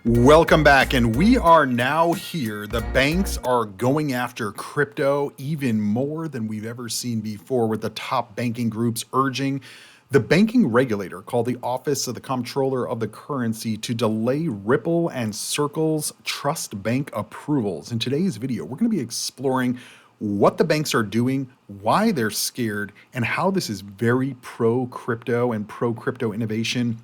Welcome back, and we are now here. The banks are going after crypto even more than we've ever seen before, with the top banking groups urging the banking regulator, called the Office of the Comptroller of the Currency, to delay Ripple and Circle's trust bank approvals. In today's video, we're going to be exploring what the banks are doing, why they're scared, and how this is very pro-crypto and pro-crypto innovation,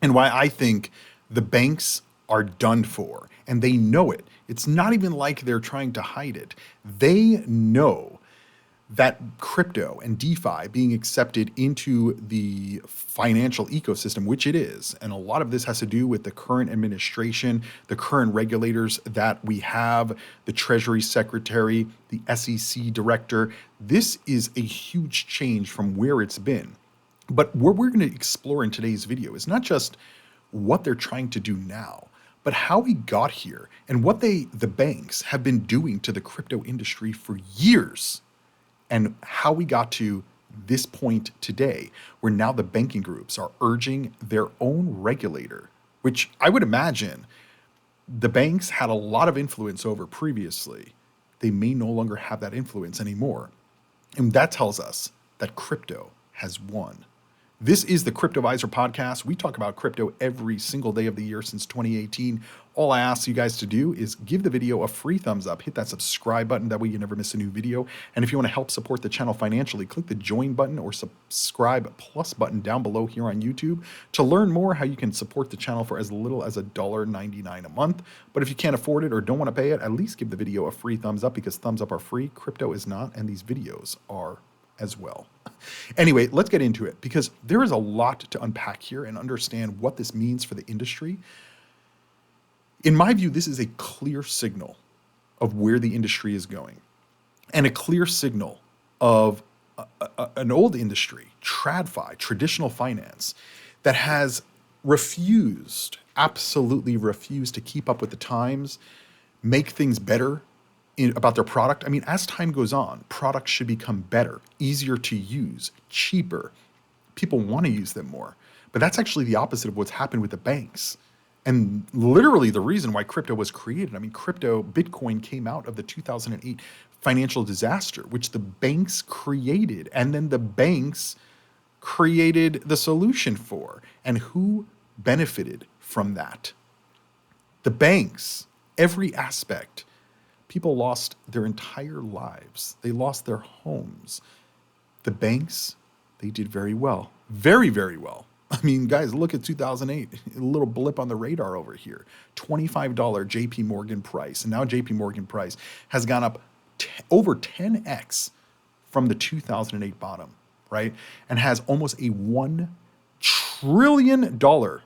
and why I think the banks are done for, and they know it. It's not even like they're trying to hide it. They know that crypto and DeFi being accepted into the financial ecosystem, which it is, and a lot of this has to do with the current administration, the current regulators that we have, the Treasury Secretary, the SEC Director. This is a huge change from where it's been. But what we're going to explore in today's video is not just what they're trying to do now, but how we got here and what the banks have been doing to the crypto industry for years, and how we got to this point today, where now the banking groups are urging their own regulator, which I would imagine the banks had a lot of influence over previously. They may no longer have that influence anymore. And that tells us that crypto has won. This is the Cryptoviser podcast. We talk about crypto every single day of the year since 2018. All I ask you guys to do is give the video a free thumbs up, hit that subscribe button, that way you never miss a new video. And if you want to help support the channel financially, click the join button or subscribe plus button down below here on YouTube to learn more how you can support the channel for as little as $1.99 a month. But if you can't afford it or don't want to pay it, at least give the video a free thumbs up, because thumbs up are free, crypto is not, and these videos are as well. Anyway, let's get into it, because there is a lot to unpack here and understand what this means for the industry. In my view, this is a clear signal of where the industry is going, and a clear signal of an old industry, TradFi, traditional finance, that has absolutely refused to keep up with the times, make things better about their product. I mean, as time goes on, products should become better, easier to use, cheaper. People want to use them more. But that's actually the opposite of what's happened with the banks. And literally the reason why crypto was created. I mean, Bitcoin came out of the 2008 financial disaster, which the banks created. And then the banks created the solution for. And who benefited from that? The banks, every aspect. People lost their entire lives. They lost their homes. The banks, they did very well. Very, very well. I mean, guys, look at 2008, a little blip on the radar over here. $25 JP Morgan price. And now JP Morgan price has gone up over 10x from the 2008 bottom, right? And has almost a $1 trillion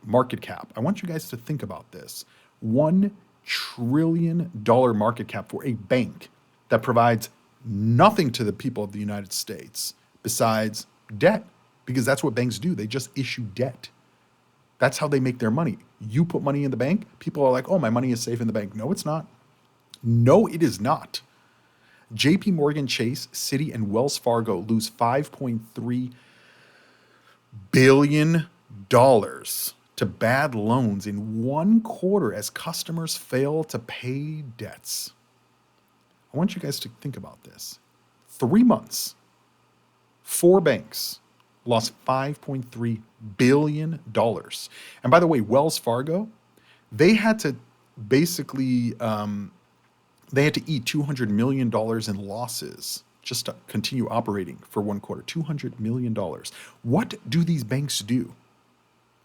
market cap. I want you guys to think about this. $1 trillion market cap for a bank that provides nothing to the people of the United States besides debt, because that's what banks do. They just issue debt. That's how they make their money. You put money in the bank, people are like, oh, my money is safe in the bank. No, it's not. No, it is not. JP Morgan Chase, Citi, and Wells Fargo lose $5.3 billion to bad loans in one quarter as customers fail to pay debts. I want you guys to think about this. 3 months, 4 banks lost $5.3 billion. And by the way, Wells Fargo, they had to basically, eat $200 million in losses just to continue operating for one quarter. $200 million. What do these banks do?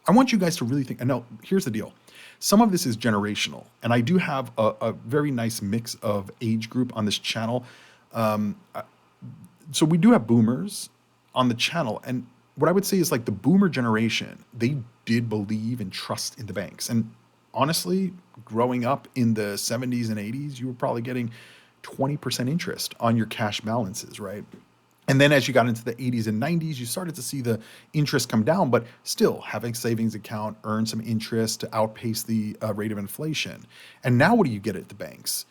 I want you guys to really think. And now, here's the deal. Some of this is generational, and I do have a very nice mix of age group on this channel. So we do have boomers on the channel, and what I would say is, like, the boomer generation, they did believe and trust in the banks. And honestly, growing up in the 70s and 80s, you were probably getting 20% interest on your cash balances, right? And then as you got into the 80s and 90s, you started to see the interest come down, but still having savings account earn some interest to outpace the rate of inflation. And now what do you get at the banks?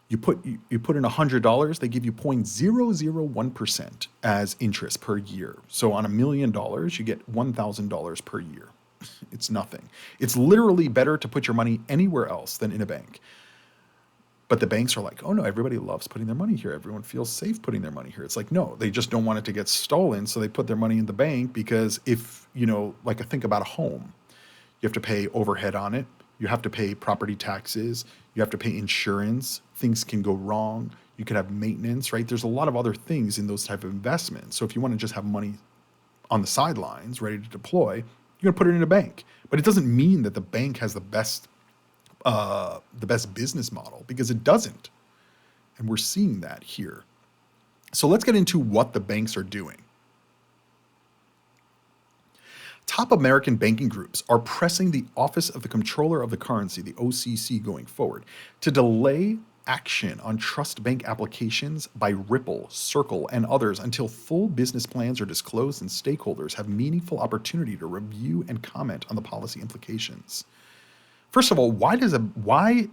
You put in $100, they give you 0.001% as interest per year. So on $1 million, you get $1,000 per year. It's nothing. It's literally better to put your money anywhere else than in a bank. But the banks are like, oh no, everybody loves putting their money here. Everyone feels safe putting their money here. It's like, no, they just don't want it to get stolen. So they put their money in the bank because if, like think about a home, you have to pay overhead on it. You have to pay property taxes. You have to pay insurance. Things can go wrong. You could have maintenance, right? There's a lot of other things in those type of investments. So if you want to just have money on the sidelines ready to deploy, you're going to put it in a bank. But it doesn't mean that the bank has the best business model, because it doesn't. And we're seeing that here. So let's get into what the banks are doing. Top American banking groups are pressing the Office of the Comptroller of the Currency, the OCC, going forward to delay action on trust bank applications by Ripple, Circle, and others until full business plans are disclosed and stakeholders have meaningful opportunity to review and comment on the policy implications. First of all, why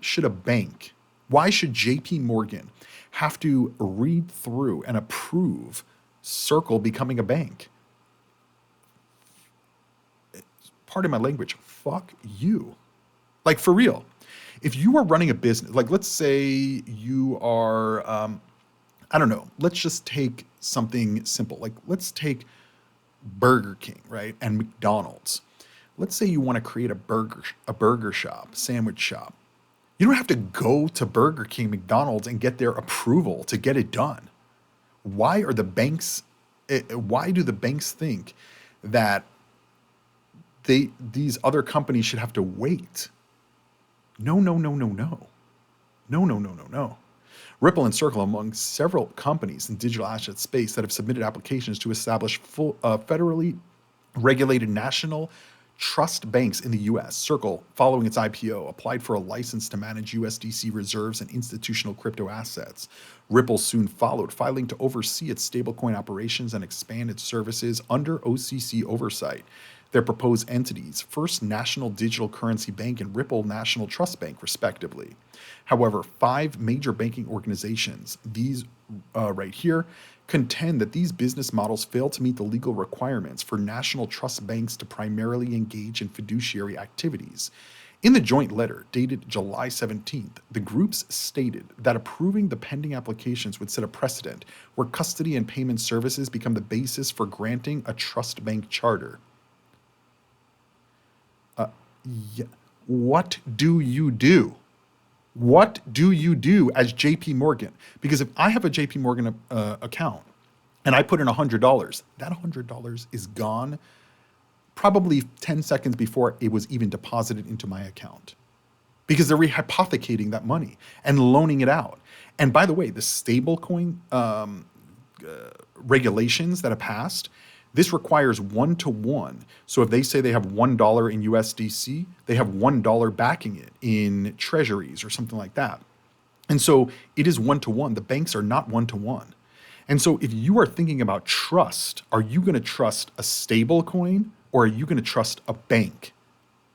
should JP Morgan have to read through and approve Circle becoming a bank? Pardon my language, fuck you. Like, for real. If you are running a business, like let's say you are, I don't know, let's just take something simple. Like let's take Burger King, right? And McDonald's. Let's say you want to create a burger shop, sandwich shop. You don't have to go to Burger King, McDonald's and get their approval to get it done. Why do the banks think that these other companies should have to wait? No. Ripple and Circle among several companies in digital asset space that have submitted applications to establish full federally regulated national trust banks in the US. Circle, following its IPO, applied for a license to manage USDC reserves and institutional crypto assets. Ripple soon followed, filing to oversee its stablecoin operations and expand its services under OCC oversight. Their proposed entities, First National Digital Currency Bank and Ripple National Trust Bank, respectively. However, 5 major banking organizations, these right here, contend that these business models fail to meet the legal requirements for national trust banks to primarily engage in fiduciary activities. In the joint letter dated July 17th, the groups stated that approving the pending applications would set a precedent where custody and payment services become the basis for granting a trust bank charter. What do you do? What do you do as JP Morgan? Because if I have a JP Morgan account and I put in $100, that $100 is gone probably 10 seconds before it was even deposited into my account, because they're rehypothecating that money and loaning it out. And by the way, the stablecoin regulations that have passed, this requires 1-to-1. So if they say they have $1 in USDC, they have $1 backing it in treasuries or something like that. And so it is 1-to-1. The banks are not 1-to-1. And so if you are thinking about trust, are you going to trust a stable coin or are you going to trust a bank?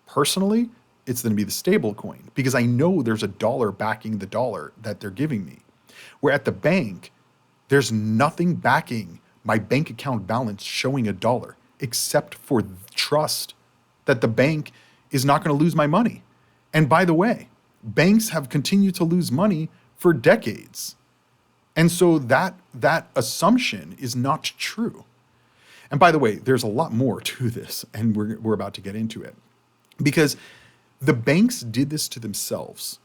Personally, it's going to be the stable coin, because I know there's a dollar backing the dollar that they're giving me. Where at the bank, there's nothing backing my bank account balance showing $1, except for trust that the bank is not going to lose my money. And by the way, banks have continued to lose money for decades. And so that assumption is not true. And by the way, there's a lot more to this, and we're about to get into it. Because the banks did this to themselves.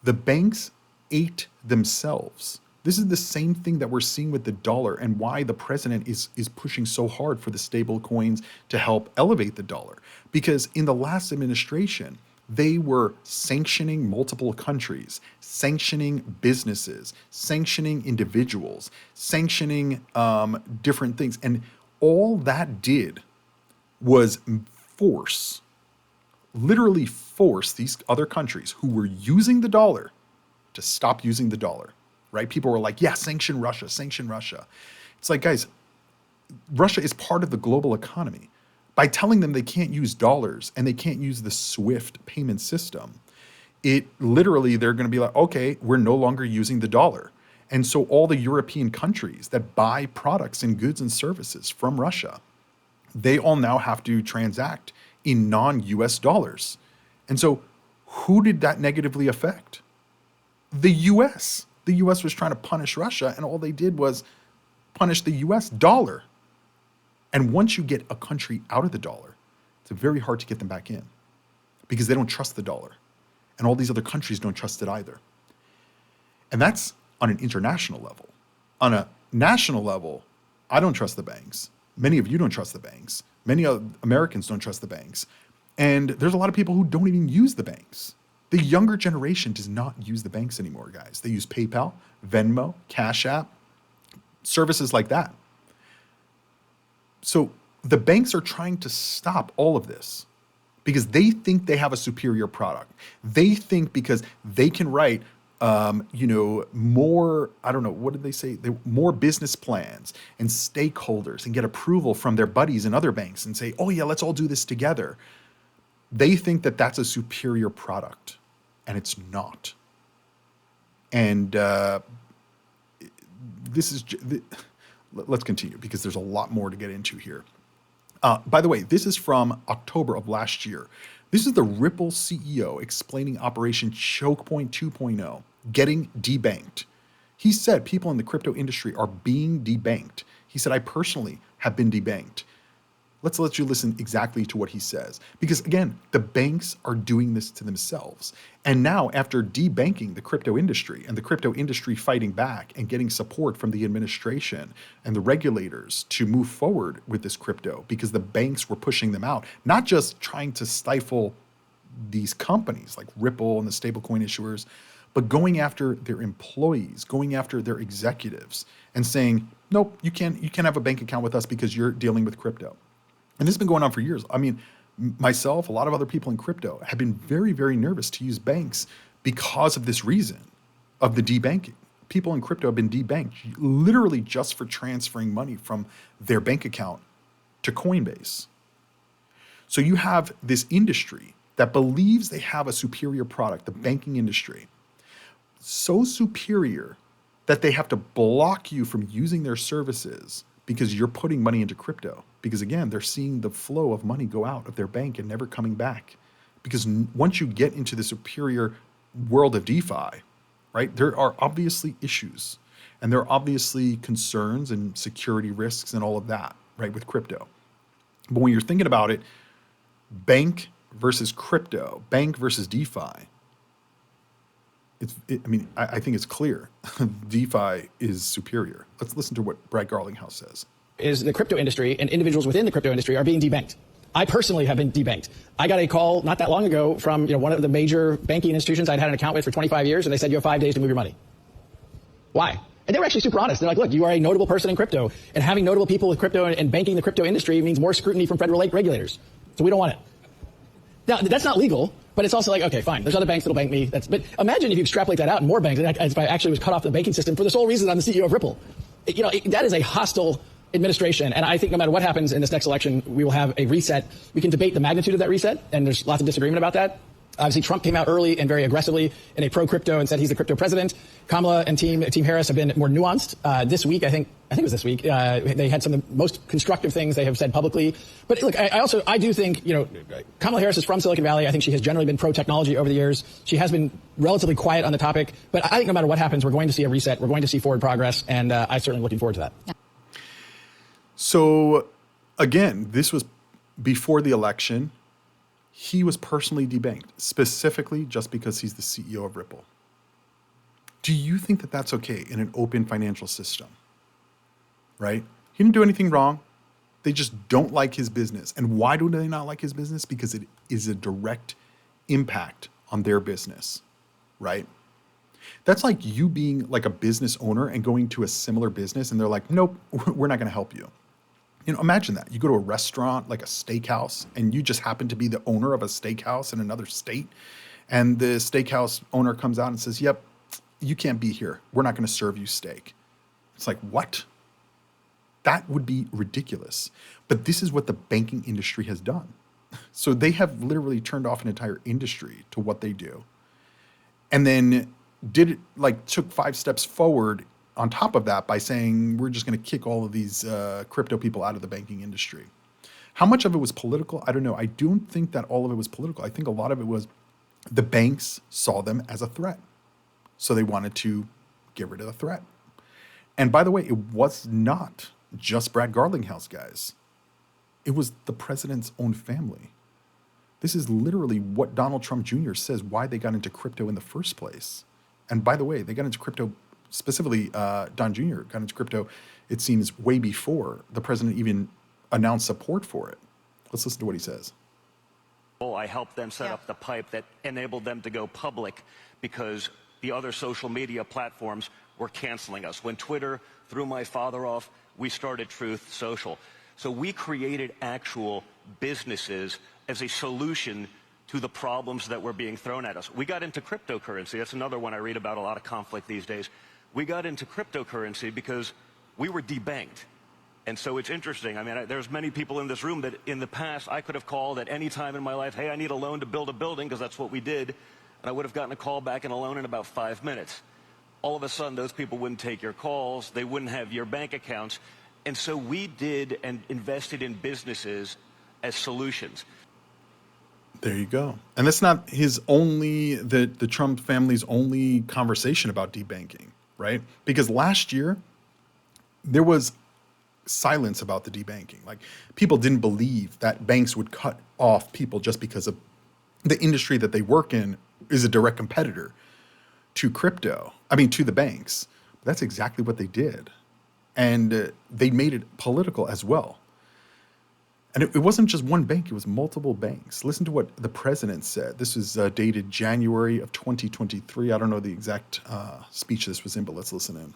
The banks ate themselves. This is the same thing that we're seeing with the dollar, and why the president is pushing so hard for the stable coins to help elevate the dollar. Because in the last administration, they were sanctioning multiple countries, sanctioning businesses, sanctioning individuals, sanctioning different things. And all that did was literally force these other countries who were using the dollar to stop using the dollar. Right? People were like, yeah, sanction Russia, sanction Russia. It's like, guys, Russia is part of the global economy. By telling them they can't use dollars and they can't use the SWIFT payment system, they're going to be like, okay, we're no longer using the dollar. And so all the European countries that buy products and goods and services from Russia, they all now have to transact in non-US dollars. And so who did that negatively affect? The US. The US was trying to punish Russia, and all they did was punish the US dollar. And once you get a country out of the dollar, it's very hard to get them back in because they don't trust the dollar. And all these other countries don't trust it either. And that's on an international level. On a national level, I don't trust the banks. Many of you don't trust the banks. Many Americans don't trust the banks. And there's a lot of people who don't even use the banks. The younger generation does not use the banks anymore, guys. They use PayPal, Venmo, Cash App, services like that. So the banks are trying to stop all of this because they think they have a superior product. They think because they can write, more, I don't know, what did they say? More business plans and stakeholders and get approval from their buddies in other banks and say, oh yeah, let's all do this together. They think that that's a superior product, and it's not. And let's continue because there's a lot more to get into here. By the way, this is from October of last year. This is the Ripple CEO explaining Operation Choke Point 2.0, getting debanked. He said people in the crypto industry are being debanked. He said, I personally have been debanked. Let's let you listen exactly to what he says. Because again, the banks are doing this to themselves. And now after debanking the crypto industry and the crypto industry fighting back and getting support from the administration and the regulators to move forward with this crypto because the banks were pushing them out, not just trying to stifle these companies like Ripple and the stablecoin issuers, but going after their employees, going after their executives and saying, nope, you can't have a bank account with us because you're dealing with crypto. And this has been going on for years. I mean, myself, a lot of other people in crypto have been very, very nervous to use banks because of this reason of the debanking. People in crypto have been debanked literally just for transferring money from their bank account to Coinbase. So you have this industry that believes they have a superior product, the banking industry, so superior that they have to block you from using their services because you're putting money into crypto. Because again, they're seeing the flow of money go out of their bank and never coming back. Because once you get into the superior world of DeFi, right, there are obviously issues and there are obviously concerns and security risks and all of that, right, with crypto. But when you're thinking about it, bank versus crypto, bank versus DeFi, I think it's clear. DeFi is superior. Let's listen to what Brad Garlinghouse says. Is the crypto industry and individuals within the crypto industry are being debanked. I personally have been debanked. I got a call not that long ago from one of the major banking institutions I'd had an account with for 25 years, and they said you have 5 days to move your money. Why? And they were actually super honest. They're like, look, you are a notable person in crypto, and having notable people with crypto and banking the crypto industry means more scrutiny from federal regulators. So we don't want it. Now, that's not legal, but it's also like, okay, fine. There's other banks that'll bank me. But imagine if you extrapolate that out in more banks, and if I actually was cut off the banking system for the sole reason I'm the CEO of Ripple. That is a hostile administration. And I think no matter what happens in this next election, we will have a reset. We can debate the magnitude of that reset, and there's lots of disagreement about that. Obviously, Trump came out early and very aggressively in a pro-crypto and said he's the crypto president. Kamala and Team Harris have been more nuanced. This week, I think it was this week, they had some of the most constructive things they have said publicly. But look, I do think, Kamala Harris is from Silicon Valley. I think she has generally been pro-technology over the years. She has been relatively quiet on the topic. But I think no matter what happens, we're going to see a reset. We're going to see forward progress. And I'm certainly looking forward to that. Yeah. So, again, this was before the election. He was personally debanked, specifically just because he's the CEO of Ripple. Do you think that that's okay in an open financial system? Right? He didn't do anything wrong. They just don't like his business. And why do they not like his business? Because it is a direct impact on their business, right? That's like you being like a business owner and going to a similar business and they're like, nope, we're not going to help you. Imagine that. You go to a restaurant, like a steakhouse, and you just happen to be the owner of a steakhouse in another state. And the steakhouse owner comes out and says, yep, you can't be here. We're not going to serve you steak. It's like, what? That would be ridiculous. But this is what the banking industry has done. So they have literally turned off an entire industry to what they do. And then took 5 steps forward on top of that by saying, we're just going to kick all of these crypto people out of the banking industry. How much of it was political? I don't know. I don't think that all of it was political. I think a lot of it was the banks saw them as a threat. So they wanted to get rid of the threat. And by the way, it was not just Brad Garlinghouse, guys. It was the president's own family. This is literally what Donald Trump Jr. says why they got into crypto in the first place. And by the way, they got into crypto, specifically Don Jr. got into crypto, it seems, way before the president even announced support for it. Let's listen to what he says. I helped them set up the pipe that enabled them to go public because the other social media platforms were canceling us. When Twitter threw my father off, we started Truth Social. So we created actual businesses as a solution to the problems that were being thrown at us. We got into cryptocurrency. That's another one I read about, a lot of conflict these days. We got into cryptocurrency because we were debanked. And so it's interesting. I mean, there's many people in this room that in the past I could have called at any time in my life, hey, I need a loan to build a building, because that's what we did. And I would have gotten a call back and a loan in about 5 minutes. All of a sudden, those people wouldn't take your calls. They wouldn't have your bank accounts. And so we did and invested in businesses as solutions. There you go. And that's not his only, the Trump family's only conversation about debanking, right? Because last year, there was silence about the debanking. Like, people didn't believe that banks would cut off people just because of the industry that they work in is a direct competitor to crypto. I mean, to the banks. That's exactly what they did. And they made it political as well. And it wasn't just one bank, it was multiple banks. Listen to what the president said. This was dated January of 2023. I don't know the exact speech this was in, but let's listen in.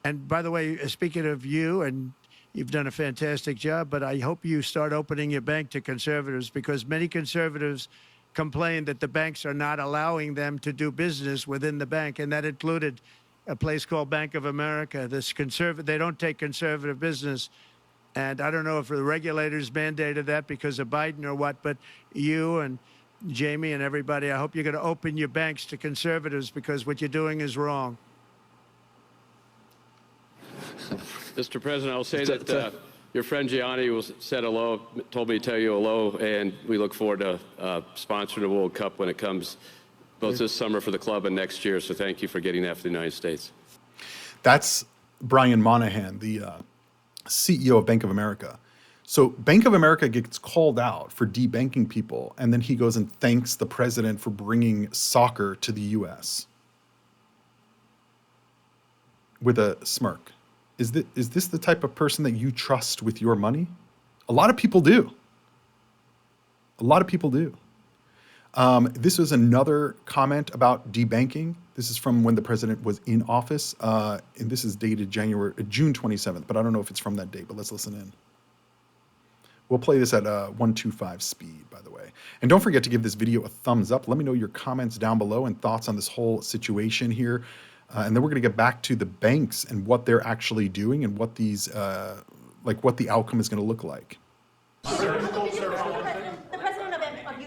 And by the way, speaking of you, and you've done a fantastic job, but I hope you start opening your bank to conservatives, because many conservatives complain that the banks are not allowing them to do business within the bank, and that included a place called Bank of America. They don't take conservative business. And I don't know if the regulators mandated that because of Biden or what, but you and Jamie and everybody, I hope you're going to open your banks to conservatives, because what you're doing is wrong. Mr. President, I'll say that your friend Gianni said hello, told me to tell you hello, and we look forward to sponsoring the World Cup when it comes, both this summer for the club and next year. So thank you for getting that for the United States. That's Brian Moynihan, the CEO of Bank of America. So Bank of America gets called out for debanking people, and then he goes and thanks the president for bringing soccer to the U.S. with a smirk. Is this the type of person that you trust with your money? A lot of people do. A lot of people do. This was another comment about debanking. This is from when the president was in office, and this is dated June 27th, but I don't know if it's from that date, but let's listen in. We'll play this at 125 speed, by the way. And don't forget to give this video a thumbs up. Let me know your comments down below and thoughts on this whole situation here. And then we're going to get back to the banks and what they're actually doing and what these, what the outcome is going to look like.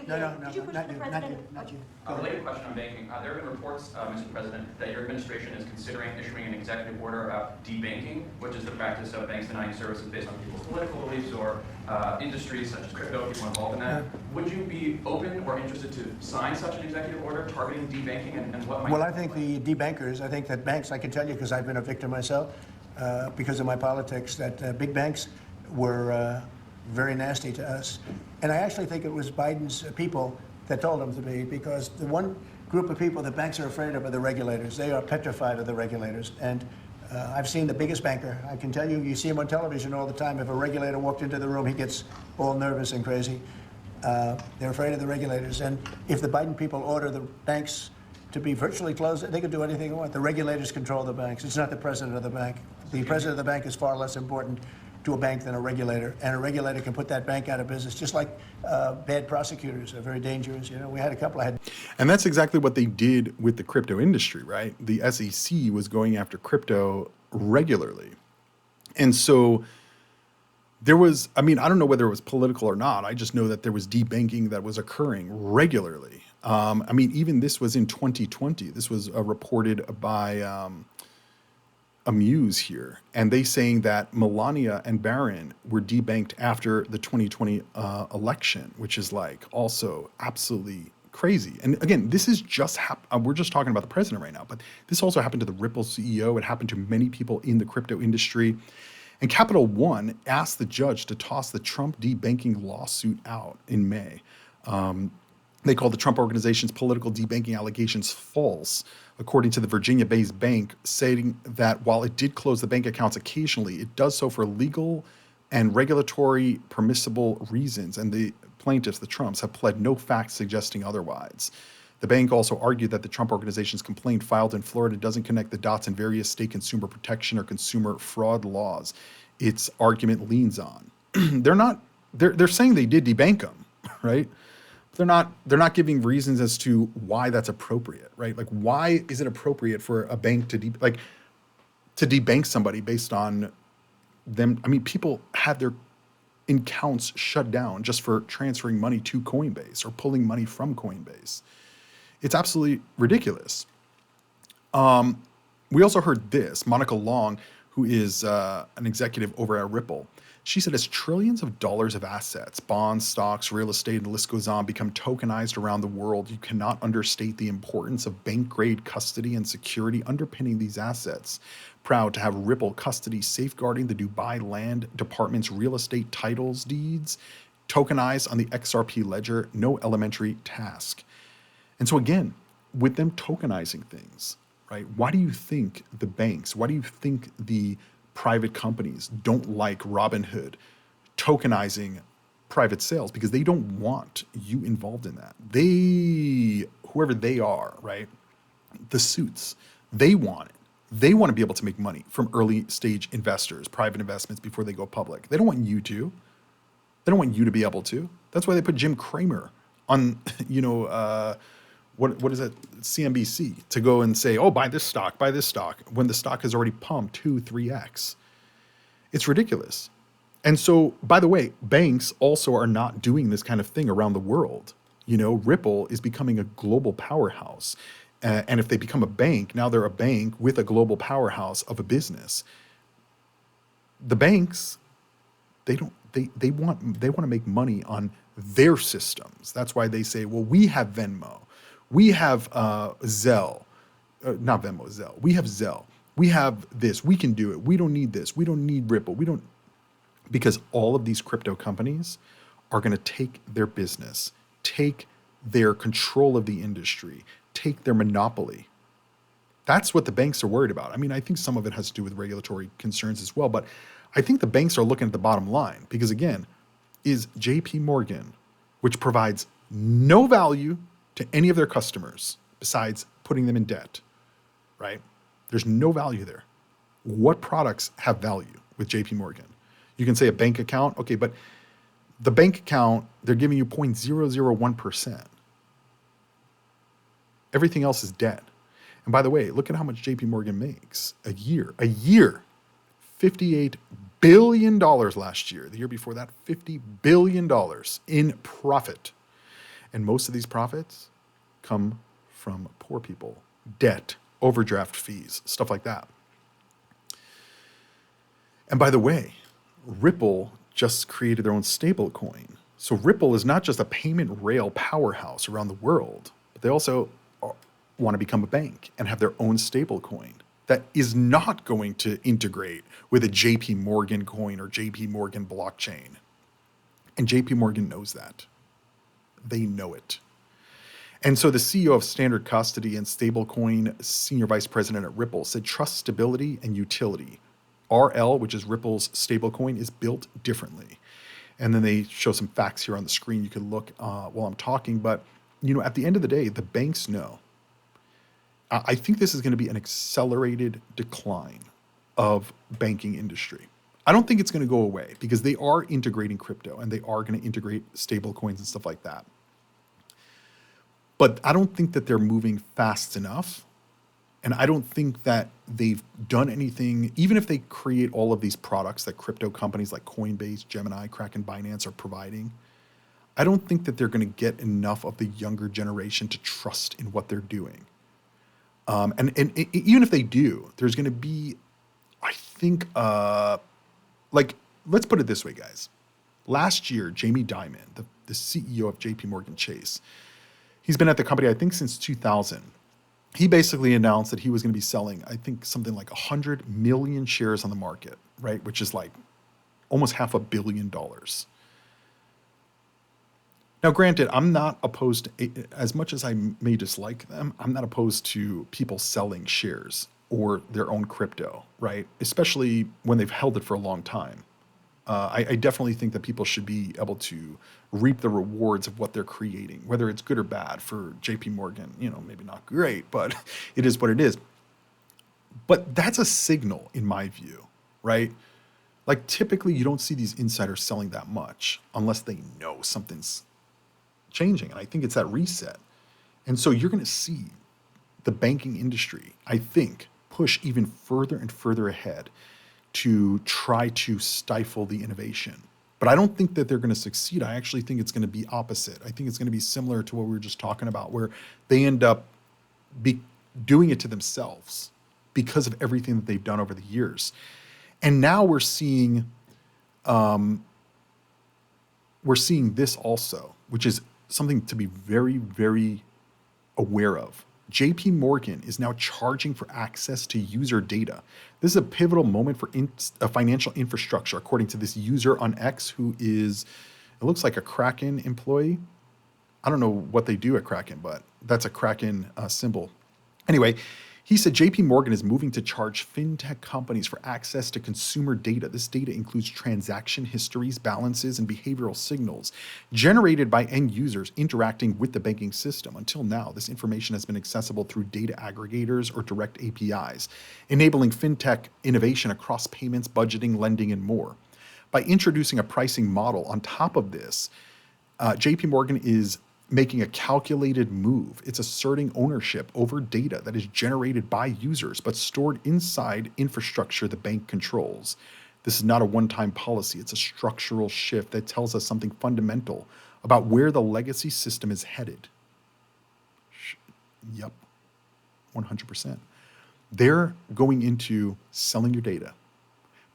No, not you, not you. A related question on banking. There have been reports, Mr. President, that your administration is considering issuing an executive order about debanking, which is the practice of banks denying services based on people's political beliefs or industries such as crypto, people involved in that. Would you be open or interested to sign such an executive order targeting debanking, and what might... Well, I think the debankers, I think that banks, I can tell you because I've been a victim myself, because of my politics, that big banks were very nasty to us. And I actually think it was Biden's people that told him to be, because the one group of people that banks are afraid of are the regulators. They are petrified of the regulators. And I've seen the biggest banker. I can tell you, you see him on television all the time. If a regulator walked into the room, he gets all nervous and crazy. They're afraid of the regulators. And if the Biden people order the banks to be virtually closed, they can do anything they want. The regulators control the banks. It's not the president of the bank. The president of the bank is far less important to a bank than a regulator, and a regulator can put that bank out of business, just like bad prosecutors are very dangerous. You know, we had a couple of... And that's exactly what they did with the crypto industry, right? The SEC was going after crypto regularly. And so there was, I mean, I don't know whether it was political or not. I just know that there was debanking that was occurring regularly. I mean, even this was in 2020. This was reported by amuse here, and they saying that Melania and Barron were debanked after the 2020 election, which is like also absolutely crazy. And again, this is just we're just talking about the president right now, but this also happened to the Ripple CEO. It happened to many people in the crypto industry. And Capital One asked the judge to toss the Trump debanking lawsuit out in May. They called the Trump organization's political debanking allegations false, according to the Virginia-based bank, saying that while it did close the bank accounts occasionally, it does so for legal and regulatory permissible reasons. And the plaintiffs, the Trumps, have pled no facts suggesting otherwise. The bank also argued that the Trump organization's complaint filed in Florida doesn't connect the dots in various state consumer protection or consumer fraud laws its argument leans on. They're saying they did debank them, right? They're not giving reasons as to why that's appropriate, right? Like, why is it appropriate for a bank to debank somebody based on them? I mean, people had their accounts shut down just for transferring money to Coinbase or pulling money from Coinbase. It's absolutely ridiculous. We also heard this. Monica Long, who is an executive over at Ripple, she said as trillions of dollars of assets, bonds, stocks, real estate, and the list goes on, become tokenized around the world, you cannot understate the importance of bank-grade custody and security underpinning these assets. Proud to have Ripple custody safeguarding the Dubai Land Department's real estate titles deeds, tokenized on the XRP ledger, no elementary task. And so again, with them tokenizing things, right? Why do you think the banks, why do you think the private companies don't like Robinhood tokenizing private sales? Because they don't want you involved in that. Whoever they are, right? The suits, they want it. They want to be able to make money from early stage investors, private investments before they go public. They don't want you to. They don't want you to be able to. That's why they put Jim Cramer on, what is it, CNBC, to go and say, oh, buy this stock, when the stock has already pumped 2-3x. It's ridiculous. And so, by the way, banks also are not doing this kind of thing around the world. Ripple is becoming a global powerhouse. And if they become a bank, now they're a bank with a global powerhouse of a business. The banks, they want to make money on their systems. That's why they say, well, we have Venmo. We have Zelle, not Venmo, Zelle. We have Zelle. We have this. We can do it. We don't need this. We don't need Ripple. Because all of these crypto companies are going to take their business, take their control of the industry, take their monopoly. That's what the banks are worried about. I mean, I think some of it has to do with regulatory concerns as well, but I think the banks are looking at the bottom line because, again, is JP Morgan, which provides no value to any of their customers besides putting them in debt, right? There's no value there. What products have value with JP Morgan? You can say a bank account, okay, but the bank account, they're giving you 0.001%. Everything else is debt. And by the way, look at how much JP Morgan makes a year, $58 billion last year. The year before that, $50 billion in profit. And most of these profits come from poor people, debt, overdraft fees, stuff like that. And by the way, Ripple just created their own stable coin. So Ripple is not just a payment rail powerhouse around the world, but they also want to become a bank and have their own stable coin that is not going to integrate with a JP Morgan coin or JP Morgan blockchain. And JP Morgan knows that. They know it. And so the CEO of Standard Custody and Stablecoin, Senior Vice President at Ripple, said trust, stability, and utility. RL, which is Ripple's stablecoin, is built differently. And then they show some facts here on the screen. You can look while I'm talking. But, at the end of the day, the banks know. I think this is going to be an accelerated decline of banking industry. I don't think it's going to go away because they are integrating crypto and they are going to integrate stable coins and stuff like that. But I don't think that they're moving fast enough. And I don't think that they've done anything, even if they create all of these products that crypto companies like Coinbase, Gemini, Kraken, Binance are providing. I don't think that they're going to get enough of the younger generation to trust in what they're doing. And even if they do, there's going to be I think, like, let's put it this way, guys. Last year, Jamie Dimon, the CEO of JP Morgan Chase, he's been at the company, I think, since 2000. He basically announced that he was going to be selling, I think, something like 100 million shares on the market, right? Which is like almost $500 million. Now, granted, I'm not opposed to, as much as I may dislike them, I'm not opposed to people selling shares or their own crypto, right? Especially when they've held it for a long time. I definitely think that people should be able to reap the rewards of what they're creating, whether it's good or bad. For JP Morgan, maybe not great, but it is what it is. But that's a signal, in my view, right? Like, typically you don't see these insiders selling that much unless they know something's changing. And I think it's that reset. And so you're going to see the banking industry, I think, push even further and further ahead to try to stifle the innovation. But I don't think that they're going to succeed. I actually think it's going to be opposite. I think it's going to be similar to what we were just talking about, where they end up doing it to themselves because of everything that they've done over the years. And now we're seeing this also, which is something to be very, very aware of. JP Morgan is now charging for access to user data. This is a pivotal moment for financial infrastructure, according to this user on X who is, it looks like a Kraken employee. I don't know what they do at Kraken, but that's a Kraken symbol. Anyway, he said JP Morgan is moving to charge fintech companies for access to consumer data. This data includes transaction histories, balances, and behavioral signals generated by end users interacting with the banking system. Until now, this information has been accessible through data aggregators or direct APIs, enabling fintech innovation across payments, budgeting, lending, and more. By introducing a pricing model on top of this, JP Morgan is making a calculated move. It's asserting ownership over data that is generated by users but stored inside infrastructure the bank controls. This is not a one-time policy. It's a structural shift that tells us something fundamental about where the legacy system is headed. Yep, 100%. They're going into selling your data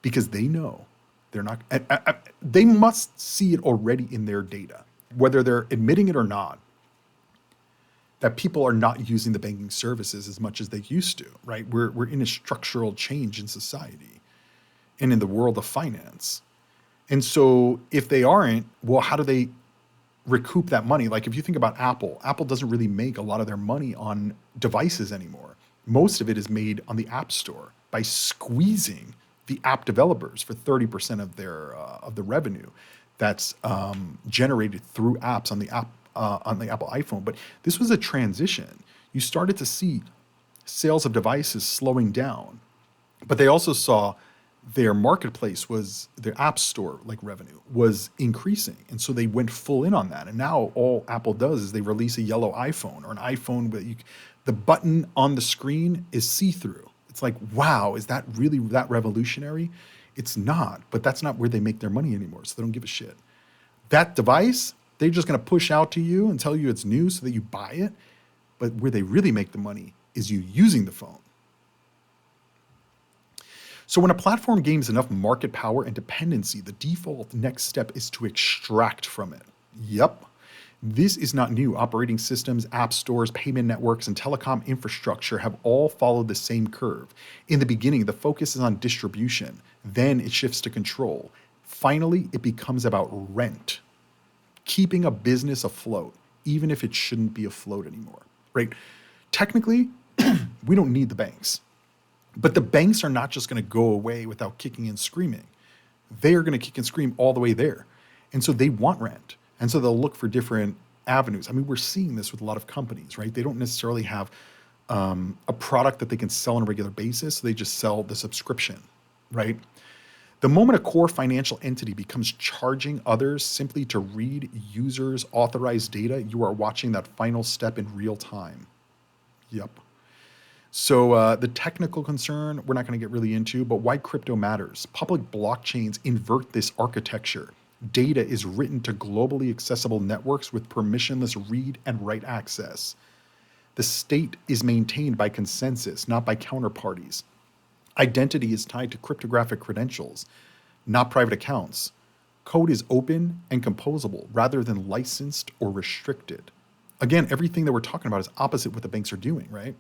because they know they're not, they must see it already in their data, whether they're admitting it or not, that people are not using the banking services as much as they used to, right? We're in a structural change in society and in the world of finance. And so if they aren't, well, how do they recoup that money? Like, if you think about Apple doesn't really make a lot of their money on devices anymore. Most of it is made on the App Store by squeezing the app developers for 30% of the revenue that's generated through apps on the Apple iPhone. But this was a transition. You started to see sales of devices slowing down, but they also saw their marketplace their app store like revenue was increasing. And so they went full in on that. And now all Apple does is they release a yellow iPhone or an iPhone where the button on the screen is see-through. It's like, wow, is that really that revolutionary? It's not, but that's not where they make their money anymore. So they don't give a shit. That device, they're just going to push out to you and tell you it's new so that you buy it. But where they really make the money is you using the phone. So when a platform gains enough market power and dependency, the default next step is to extract from it. Yep. This is not new. Operating systems, app stores, payment networks, and telecom infrastructure have all followed the same curve. In the beginning, the focus is on distribution. Then it shifts to control. Finally, it becomes about rent. Keeping a business afloat, even if it shouldn't be afloat anymore, right? Technically, we don't need the banks. But the banks are not just going to go away without kicking and screaming. They are going to kick and scream all the way there. And so they want rent. And so they'll look for different avenues. I mean, we're seeing this with a lot of companies, right? They don't necessarily have a product that they can sell on a regular basis. So they just sell the subscription, right? The moment a core financial entity becomes charging others simply to read users' authorized data, you are watching that final step in real time. Yep. So the technical concern, we're not going to get really into, but why crypto matters. Public blockchains invert this architecture. Data is written to globally accessible networks with permissionless read and write access. The state is maintained by consensus, not by counterparties. Identity is tied to cryptographic credentials, not private accounts. Code is open and composable rather than licensed or restricted. Again, everything that we're talking about is opposite what the banks are doing, right?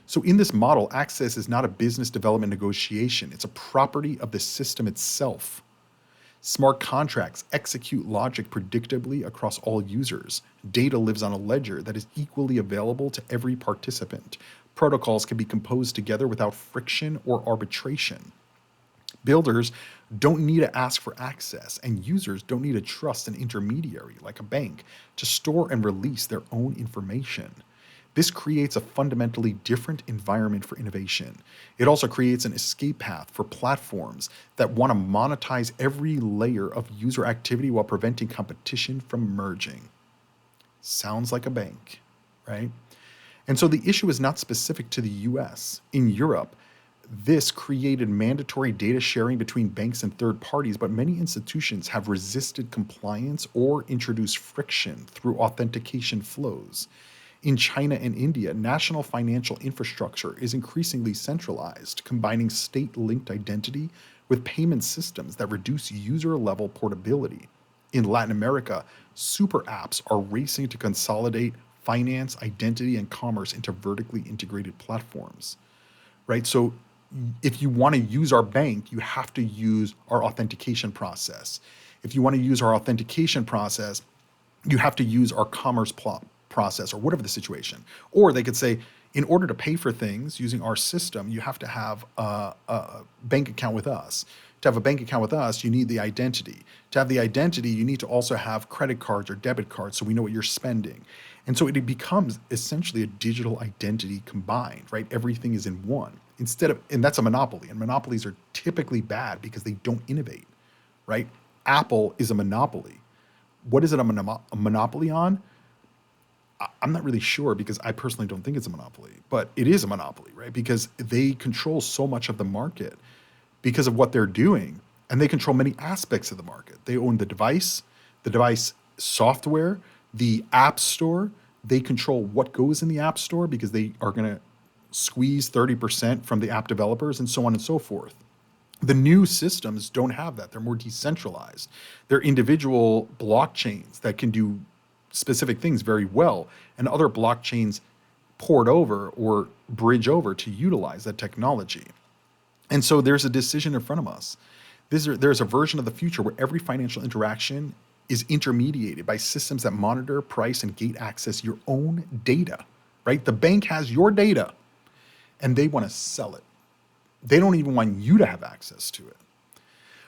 So in this model, access is not a business development negotiation. It's a property of the system itself. Smart contracts execute logic predictably across all users. Data lives on a ledger that is equally available to every participant. Protocols can be composed together without friction or arbitration. Builders don't need to ask for access, and users don't need to trust an intermediary like a bank to store and release their own information. This creates a fundamentally different environment for innovation. It also creates an escape path for platforms that want to monetize every layer of user activity while preventing competition from merging. Sounds like a bank, right? And so the issue is not specific to the US. In Europe, this created mandatory data sharing between banks and third parties, but many institutions have resisted compliance or introduced friction through authentication flows. In China and India, national financial infrastructure is increasingly centralized, combining state-linked identity with payment systems that reduce user-level portability. In Latin America, super apps are racing to consolidate finance, identity, and commerce into vertically integrated platforms, right? So if you want to use our bank, you have to use our authentication process. If you want to use our authentication process, you have to use our commerce process or whatever the situation. Or they could say, in order to pay for things using our system, you have to have a bank account with us. To have a bank account with us, you need the identity. To have the identity, you need to also have credit cards or debit cards so we know what you're spending. And so it becomes essentially a digital identity combined, right? Everything is in one. And that's a monopoly. And monopolies are typically bad because they don't innovate, right? Apple is a monopoly. What is it a monopoly on? I'm not really sure because I personally don't think it's a monopoly, but it is a monopoly, right? Because they control so much of the market because of what they're doing, and they control many aspects of the market. They own the device software, the app store. They control what goes in the app store because they are going to squeeze 30% from the app developers and so on and so forth. The new systems don't have that. They're more decentralized. They're individual blockchains that can do specific things very well, and other blockchains port over or bridge over to utilize that technology. And so there's a decision in front of us. There's a version of the future where every financial interaction is intermediated by systems that monitor, price, and gate access your own data, right? The bank has your data and they want to sell it. They don't even want you to have access to it.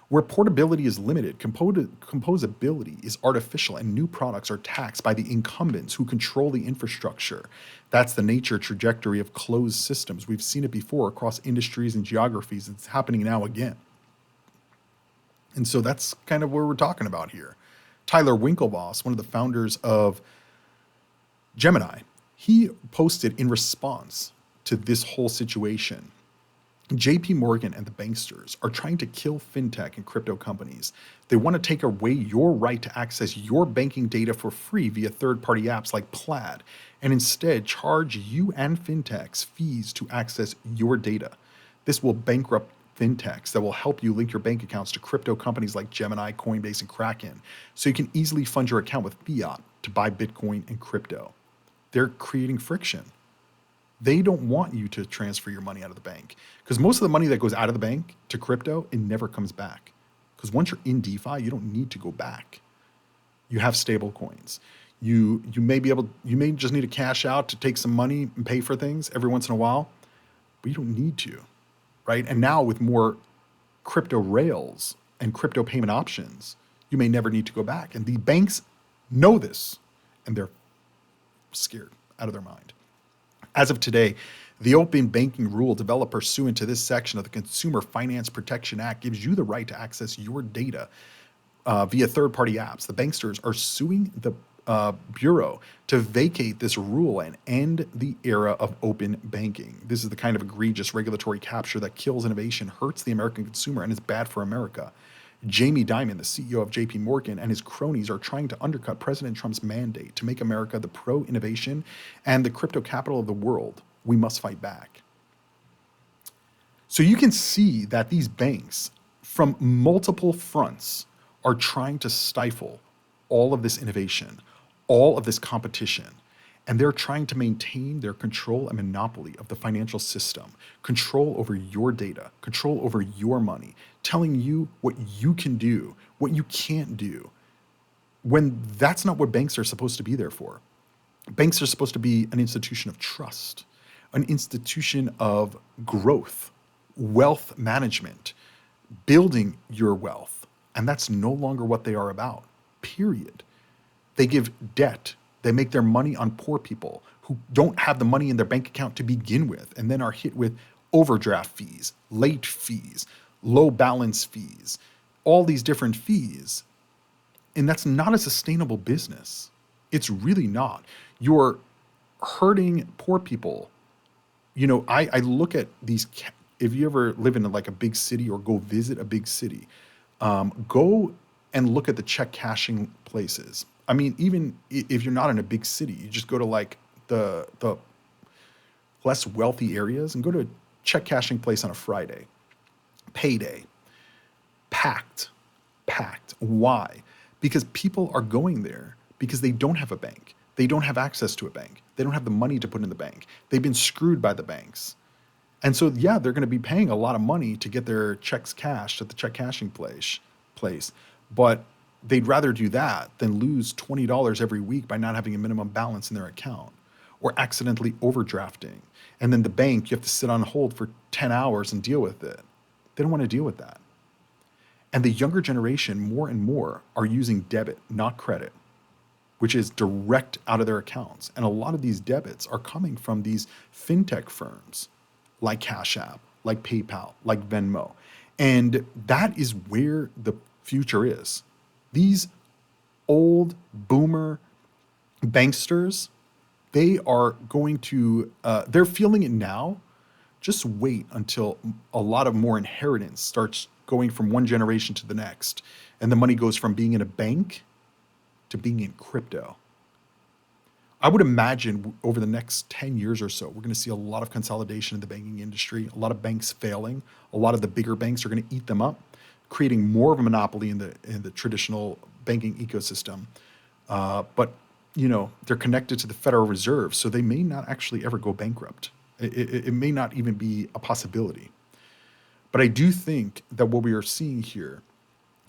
Where portability is limited, composability is artificial, and new products are taxed by the incumbents who control the infrastructure. That's the nature trajectory of closed systems. We've seen it before across industries and geographies. It's happening now again. And so that's kind of what we're talking about here. Tyler Winklevoss, one of the founders of Gemini, he posted in response to this whole situation. JP Morgan and the banksters are trying to kill fintech and crypto companies. They want to take away your right to access your banking data for free via third-party apps like Plaid, and instead charge you and fintechs fees to access your data. This will bankrupt fintechs that will help you link your bank accounts to crypto companies like Gemini, Coinbase, and Kraken, so you can easily fund your account with fiat to buy Bitcoin and crypto. They're creating friction. They don't want you to transfer your money out of the bank because most of the money that goes out of the bank to crypto, it never comes back. Because once you're in DeFi, you don't need to go back. You have stable coins. You may just need to cash out to take some money and pay for things every once in a while, but you don't need to, right? And now with more crypto rails and crypto payment options, you may never need to go back. And the banks know this, and they're scared out of their mind. As of today, the open banking rule developed pursuant to this section of the Consumer Finance Protection Act gives you the right to access your data via third-party apps. The banksters are suing the Bureau to vacate this rule and end the era of open banking. This is the kind of egregious regulatory capture that kills innovation, hurts the American consumer, and is bad for America. Jamie Dimon, the CEO of JP Morgan, and his cronies are trying to undercut President Trump's mandate to make America the pro-innovation and the crypto capital of the world. We must fight back. So you can see that these banks from multiple fronts are trying to stifle all of this innovation, all of this competition. And they're trying to maintain their control and monopoly of the financial system, control over your data, control over your money, telling you what you can do, what you can't do, when that's not what banks are supposed to be there for. Banks are supposed to be an institution of trust, an institution of growth, wealth management, building your wealth. And that's no longer what they are about, period. They give debt. They make their money on poor people who don't have the money in their bank account to begin with and then are hit with overdraft fees, late fees, low balance fees, all these different fees. And that's not a sustainable business. It's really not. You're hurting poor people. You know, I look at these, if you ever live in like a big city or go visit a big city, go and look at the check cashing places. I mean, even if you're not in a big city, you just go to like the less wealthy areas and go to a check cashing place on a Friday, payday, packed. Why? Because people are going there because they don't have a bank. They don't have access to a bank. They don't have the money to put in the bank. They've been screwed by the banks. And so, yeah, they're going to be paying a lot of money to get their checks cashed at the check cashing place. But they'd rather do that than lose $20 every week by not having a minimum balance in their account or accidentally overdrafting. And then the bank, you have to sit on hold for 10 hours and deal with it. They don't want to deal with that. And the younger generation, more and more, are using debit, not credit, which is direct out of their accounts. And a lot of these debits are coming from these fintech firms like Cash App, like PayPal, like Venmo. And that is where the future is. These old boomer banksters, they are going to, they're feeling it now. Just wait until a lot of more inheritance starts going from one generation to the next. And the money goes from being in a bank to being in crypto. I would imagine over the next 10 years or so, we're going to see a lot of consolidation in the banking industry, a lot of banks failing. A lot of the bigger banks are going to eat them up, creating more of a monopoly in the traditional banking ecosystem. But, you know, they're connected to the Federal Reserve, so they may not actually ever go bankrupt. It may not even be a possibility. But I do think that what we are seeing here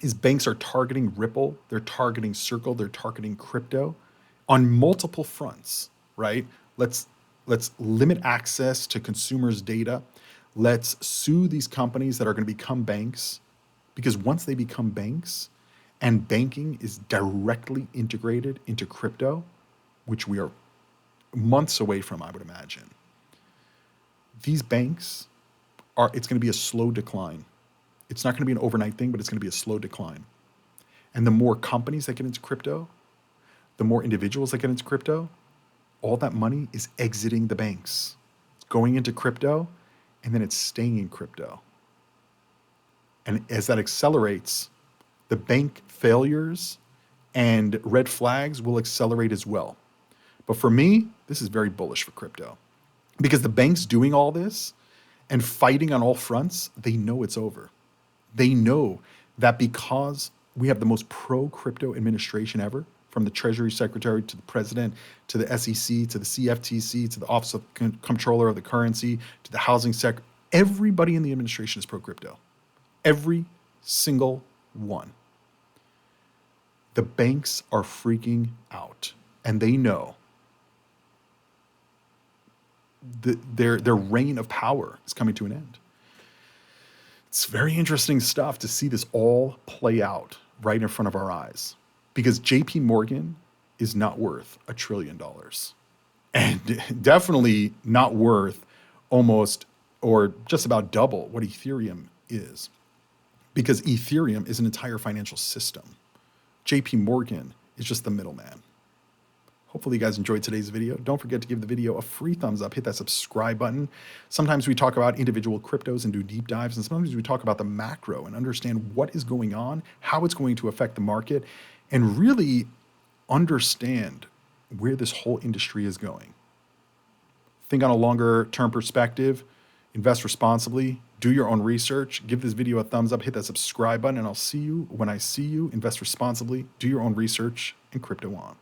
is banks are targeting Ripple, they're targeting Circle, they're targeting crypto on multiple fronts, right? Let's limit access to consumers' data. Let's sue these companies that are going to become banks, because once they become banks and banking is directly integrated into crypto, which we are months away from, I would imagine, these banks it's going to be a slow decline. It's not going to be an overnight thing, but it's going to be a slow decline. And the more companies that get into crypto, the more individuals that get into crypto, all that money is exiting the banks. It's going into crypto, and then it's staying in crypto. And as that accelerates, the bank failures and red flags will accelerate as well. But for me, this is very bullish for crypto, because the banks doing all this and fighting on all fronts, they know it's over. They know that because we have the most pro-crypto administration ever, from the Treasury Secretary to the President, to the SEC, to the CFTC, to the Office of Comptroller of the Currency, to the Housing Secretary, everybody in the administration is pro-crypto. Every single one. The banks are freaking out, and they know their reign of power is coming to an end. It's very interesting stuff to see this all play out right in front of our eyes, because JP Morgan is not worth $1 trillion, and definitely not worth almost or just about double what Ethereum is, because Ethereum is an entire financial system. JP Morgan is just the middleman. Hopefully you guys enjoyed today's video. Don't forget to give the video a free thumbs up, hit that subscribe button. Sometimes we talk about individual cryptos and do deep dives, and sometimes we talk about the macro and understand what is going on, how it's going to affect the market, and really understand where this whole industry is going. Think on a longer term perspective, invest responsibly, Do your own research. Give this video a thumbs up. Hit that subscribe button, and I'll see you when I see you. Invest responsibly. Do your own research, and crypto on.